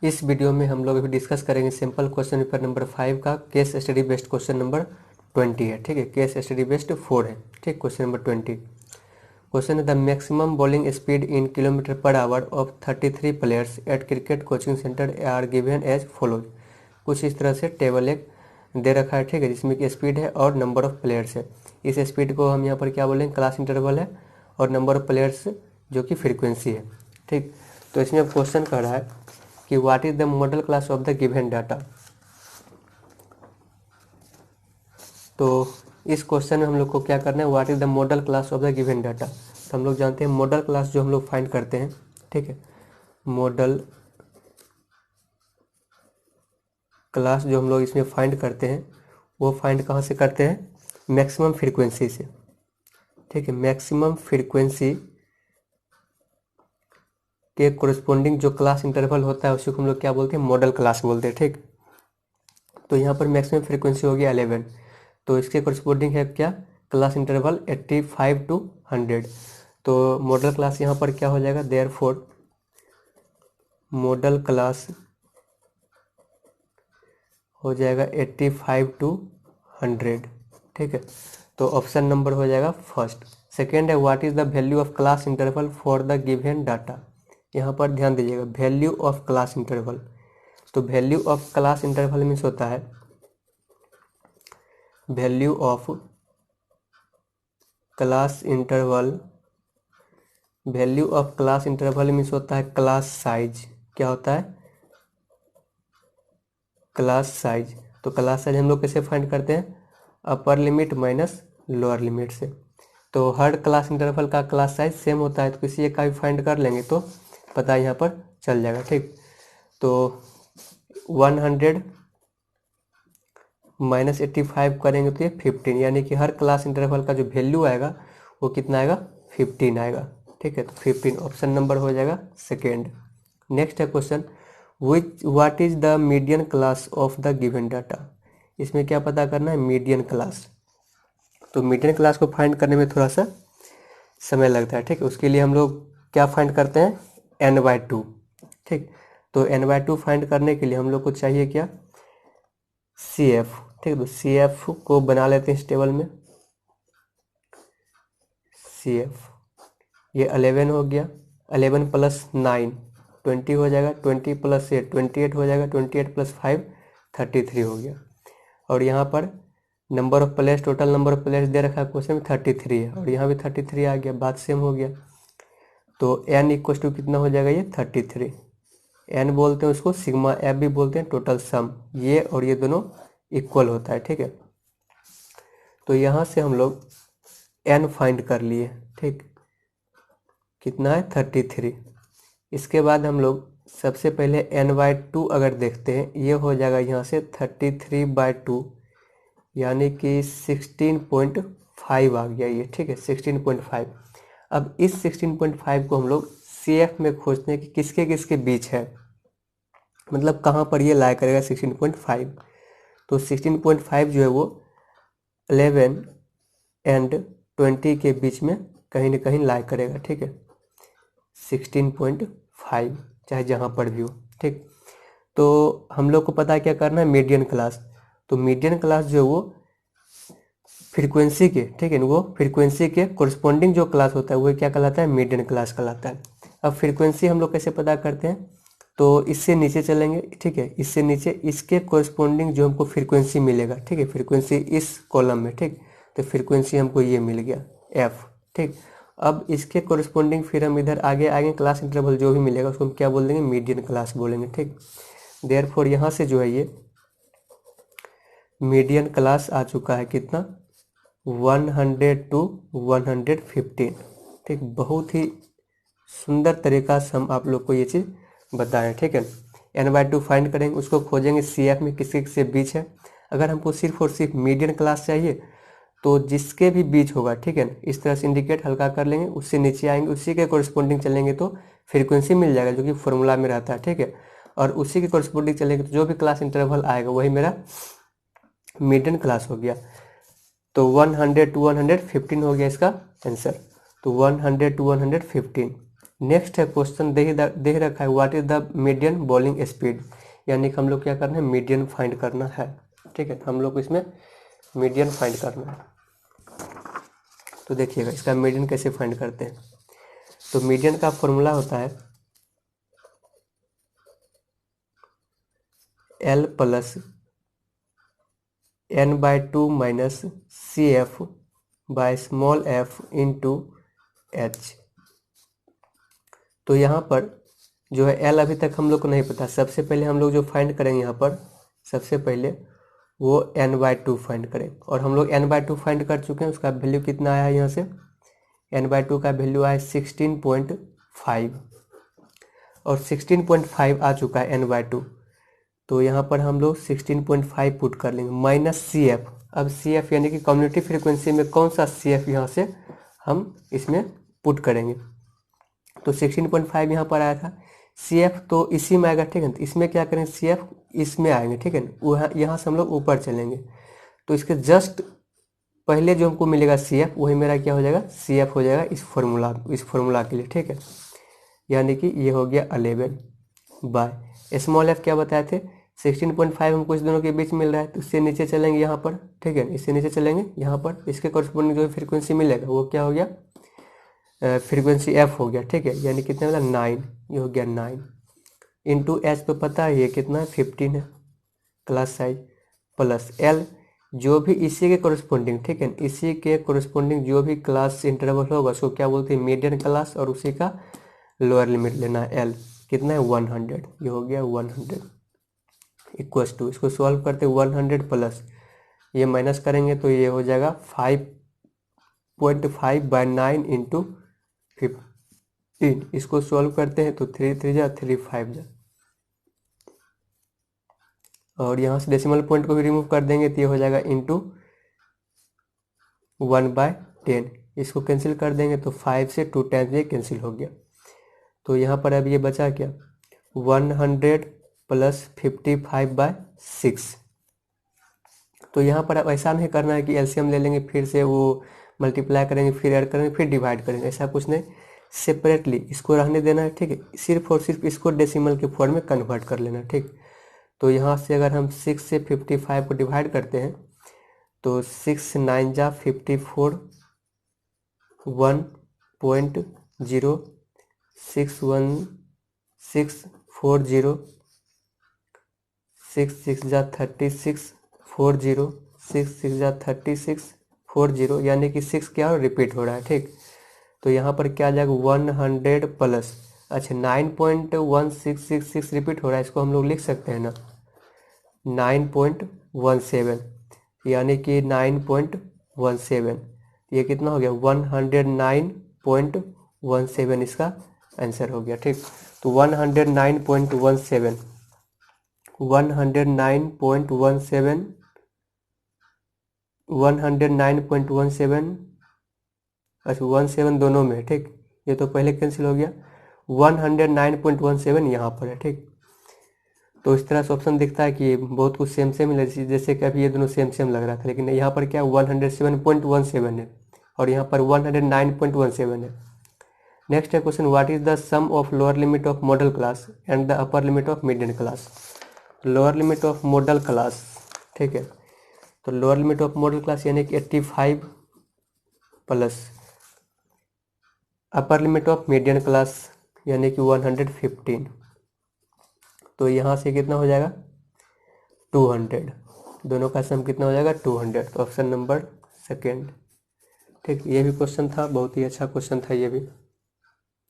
इस वीडियो में हम लोग अभी डिस्कस करेंगे सिंपल क्वेश्चन पेपर नंबर 5 का case study based question number 20 है। ठीक है, केस स्टडी बेस्ड 4 है। ठीक, क्वेश्चन नंबर 20 क्वेश्चन है the maximum bowling speed in kilometre per hour of 33 players at cricket coaching centre are given as follows. कुछ इस तरह से टेबल एक दे रखा है। ठीक है, जिसमें कि स्पीड है और नंबर ऑफ प्लेयर्स है। इस स्पीड को हम यहाँ पर क्या बोलेंगे, क्लास इंटरवल है, और नंबर ऑफ प्लेयर्स जो कि फ्रीक्वेंसी है। ठीक, तो इसमें क्वेश्चन कह रहा है कि what is the model class of the given data. तो इस क्वेश्चन में हम लोग को क्या करना है, what is the model class of the given data. तो हम लोग जानते हैं मॉडल क्लास जो हम लोग फाइंड करते हैं। ठीक है, मॉडल क्लास जो हम लोग इसमें फाइंड करते हैं वो फाइंड कहाँ से करते हैं, मैक्सिमम फ्रीक्वेंसी से। ठीक है, मैक्सिमम फ्रीक्वेंसी के कोरिस्पोंडिंग जो क्लास इंटरवल होता है उसी को हम लोग क्या बोलते हैं, मॉडल क्लास बोलते हैं। ठीक, तो यहाँ पर मैक्सिमम फ्रीक्वेंसी हो गया 11, तो इसके कोरिस्पोंडिंग है क्या, क्लास इंटरवल 85 to 100। तो मॉडल क्लास यहाँ पर क्या हो जाएगा, देयरफॉर मॉडल क्लास हो जाएगा 85 to 100। ठीक है, तो ऑप्शन नंबर हो जाएगा फर्स्ट। सेकेंड है what is the value of class interval for the given data. यहाँ पर ध्यान दीजिएगा, वैल्यू ऑफ क्लास इंटरवल। तो value of class interval means होता है, value of class interval, value of class interval means होता है क्लास साइज। क्या होता है, क्लास साइज। तो क्लास साइज हम लोग कैसे फाइंड करते हैं, upper limit minus lower limit से। तो हर क्लास इंटरवल का क्लास साइज सेम होता है, तो किसी एक का भी फाइंड कर लेंगे तो पता यहाँ पर चल जाएगा। ठीक, तो 100 माइनस 85 करेंगे तो ये 15, यानी कि हर क्लास इंटरवल का जो वैल्यू आएगा वो कितना आएगा, 15 आएगा। ठीक है, तो 15 ऑप्शन नंबर हो जाएगा सेकेंड। नेक्स्ट है question what is the median class of the given data. इसमें क्या पता करना है, मीडियन क्लास। तो मीडियन क्लास को फाइंड करने में थोड़ा सा समय लगता है। ठीक है, उसके लिए हम लोग क्या फाइंड करते हैं, n/2। ठीक, तो n/2 फाइंड करने के लिए हम लोग को चाहिए क्या, CF। ठीक है, तो CF को बना लेते हैं इस टेबल में। CF ये 11 हो गया, 11 प्लस 9 20 हो जाएगा, 20 प्लस 8 28 हो जाएगा, 28 प्लस 5 33 हो गया। और यहाँ पर number of players, total number of players they रखा है क्वेश्चन में 33 है, और यहाँ भी 33 आ गया, बात सेम हो गया। तो n इक्वल टू कितना हो जाएगा, ये 33। n बोलते हैं उसको सिग्मा f भी बोलते हैं, टोटल सम, ये और ये दोनों इक्वल होता है। ठीक है, तो यहाँ से हम लोग n फाइंड कर लिए। ठीक, कितना है, 33। इसके बाद हम लोग सबसे पहले n/2 अगर देखते हैं, ये हो जाएगा यहाँ से 33/2, यानी कि 16.5 आ गया ये। ठीक है, 16.5। अब इस 16.5 को हम लोग CF में खोजते हैं कि किसके किसके बीच है, मतलब कहाँ पर ये लाई करेगा 16.5। तो 16.5 जो है वो 11 एंड 20 के बीच में कहीं ना कहीं लाई करेगा। ठीक है, 16.5 चाहे जहाँ पर भी हो। ठीक, तो हम लोग को पता है क्या करना है, मीडियन क्लास। तो मीडियन क्लास जो है वो फ्रीक्वेंसी के, ठीक है, वो फ्रीक्वेंसी के कोरिस्पोंडिंग जो क्लास होता है वो क्या कहलाता है, मीडियन क्लास कहलाता है। अब फ्रीक्वेंसी हम लोग कैसे पता करते हैं, तो इससे नीचे चलेंगे। ठीक है, इससे नीचे इसके कोरिस्पोंडिंग जो हमको फ्रीक्वेंसी मिलेगा। ठीक है, फ्रीक्वेंसी इस कॉलम में। ठीक, तो फ्रीक्वेंसी हमको ये मिल गया F। ठीक, अब इसके कोरिस्पोंडिंग फिर हम इधर आगे आगे क्लास इंटरवल जो भी मिलेगा उसको हम क्या बोल देंगे, मीडियन क्लास बोलेंगे। ठीक, देयरफॉर यहाँ से जो है ये मीडियन क्लास आ चुका है कितना, 100 to 115। ठीक, बहुत ही सुंदर तरीका से हम आप लोग को ये चीज़ बताएं। ठीक है, n/2 फाइंड करेंगे, उसको खोजेंगे CF में किसके किसके बीच है। अगर हमको सिर्फ और सिर्फ मीडियन क्लास चाहिए तो जिसके भी बीच होगा, ठीक है, इस तरह से इंडिकेट हल्का कर लेंगे, उससे नीचे आएंगे, उसी के कोरिस्पोंडिंग चलेंगे तो फ्रीक्वेंसी मिल जाएगा जो कि फॉर्मूला में रहता है। ठीक है, और उसी के कोरिस्पोंडिंग चलेंगे तो जो भी क्लास इंटरवल आएगा वही मेरा मीडियन क्लास हो गया। तो 100 to 115 हो गया इसका आंसर। तो 100 to 115। नेक्स्ट है क्वेश्चन दे रखा है what is the median bowling speed, यानी कि हम लोग क्या करना है, मीडियन फाइंड करना है। ठीक है, हम लोग को इसमें मीडियन फाइंड करना है। तो देखिएगा इसका मीडियन कैसे फाइंड करते हैं। तो मीडियन का फॉर्मूला होता है L plus n/2 minus CF by small f into H। तो यहाँ पर जो है L अभी तक हम लोग को नहीं पता। सबसे पहले हम लोग जो फाइंड करेंगे यहाँ पर, सबसे पहले वो n/2 फाइंड करें, और हम लोग n/2 फाइंड कर चुके हैं। उसका वैल्यू कितना आया है यहाँ से, n/2 का वैल्यू आया 16.5, और 16.5 आ चुका है n/2। तो यहाँ पर हम लोग 16.5 पुट कर लेंगे माइनस CF। अब CF यानी कि कम्युनिटी फ्रीक्वेंसी में कौन सा CF यहाँ से हम इसमें पुट करेंगे। तो 16.5 यहाँ पर आया था, CF तो इसी में आएगा। ठीक है, तो इसमें क्या करेंगे, CF इसमें आएंगे। ठीक है, वहाँ यहाँ से हम लोग ऊपर चलेंगे। तो इसके जस्ट पहले जो हमको मिलेगा CF, वही मेरा क्या हो जाएगा, CF हो जाएगा इस फॉर्मूला के लिए। ठीक है, यानी कि ये हो गया 11 बाय स्मॉल f क्या बताए थे 16.5 हमको इस दोनों के बीच मिल रहा है। तो इससे नीचे चलेंगे यहाँ पर। ठीक है, इससे नीचे चलेंगे यहाँ पर, इसके कॉरस्पॉन्डिंग जो फ्रीक्वेंसी मिलेगा वो क्या हो गया, फ्रीक्वेंसी f हो गया। ठीक है, यानी कितना मिला 9, ये हो गया 9 इंटू एच। तो पता है ये कितना है 15 है क्लास साइज, प्लस L जो भी इसी के कॉरस्पॉन्डिंग, ठीक है, इसी के कॉरस्पॉन्डिंग जो भी क्लास इंटरवल होगा उसको क्या बोलते हैं, मीडियन क्लास, और उसी का लोअर लिमिट लेना है। L कितना है 100, ये हो गया 100 इक्वस टू, इसको सॉल्व करते 100 प्लस ये माइनस करेंगे तो ये हो जाएगा 5.5 बाय 9 इंटू 15। इसको सॉल्व करते हैं तो 3 3 जा 3 5 जा, और यहाँ से डेसिमल पॉइंट को भी रिमूव कर देंगे तो ये हो जाएगा इंटू 1/10। इसको कैंसिल कर देंगे तो 5 से 2 टाइम्स ये कैंसिल हो गया। तो यहाँ पर अब ये बचा क्या, 100 प्लस 55/6। तो यहाँ पर अब ऐसा नहीं करना है कि एलसीएम ले लेंगे फिर से वो मल्टीप्लाई करेंगे फिर ऐड करेंगे फिर डिवाइड करेंगे, ऐसा कुछ नहीं, सेपरेटली इसको रहने देना है। ठीक है, सिर्फ और सिर्फ इसको डेसिमल के फॉर्म में कन्वर्ट कर लेना। ठीक, तो यहाँ से अगर हम 6 से 55 को डिवाइड करते हैं तो 6 9 जा 54, 1.0, 61640, 6 6 जा 36, 40, 6 6 जा 36, 40, यानी कि 6 क्या हो रिपीट हो रहा है। ठीक, तो यहाँ पर क्या आ जाएगा 100 प्लस, अच्छा 9.1666 रिपीट हो रहा है, इसको हम लोग लिख सकते हैं ना 9.17, यानी कि 9.17, ये कितना हो गया 109.17 इसका आंसर हो गया। ठीक, तो 109.17 अच्छा 17 दोनों में। ठीक, ये तो पहले कैंसिल हो गया, 109.17 यहाँ पर है। ठीक, तो इस तरह से ऑप्शन दिखता है कि बहुत कुछ सेम सेम है, जैसे कि अभी ये दोनों सेम सेम लग रहा था, लेकिन यहाँ पर क्या 107.17 है और यहाँ पर 109.17 है। नेक्स्ट है question what is the sum of lower limit of modal class and the upper limit of median class. Lower limit of modal class, ठीक है, तो lower limit of modal class यानी कि 85 plus upper limit of median class यानी कि 115, तो यहाँ से कितना हो जाएगा 200, दोनों का सम कितना हो जाएगा 200, तो ऑप्शन नंबर सेकेंड। ठीक, ये भी क्वेश्चन था, बहुत ही अच्छा क्वेश्चन था ये भी।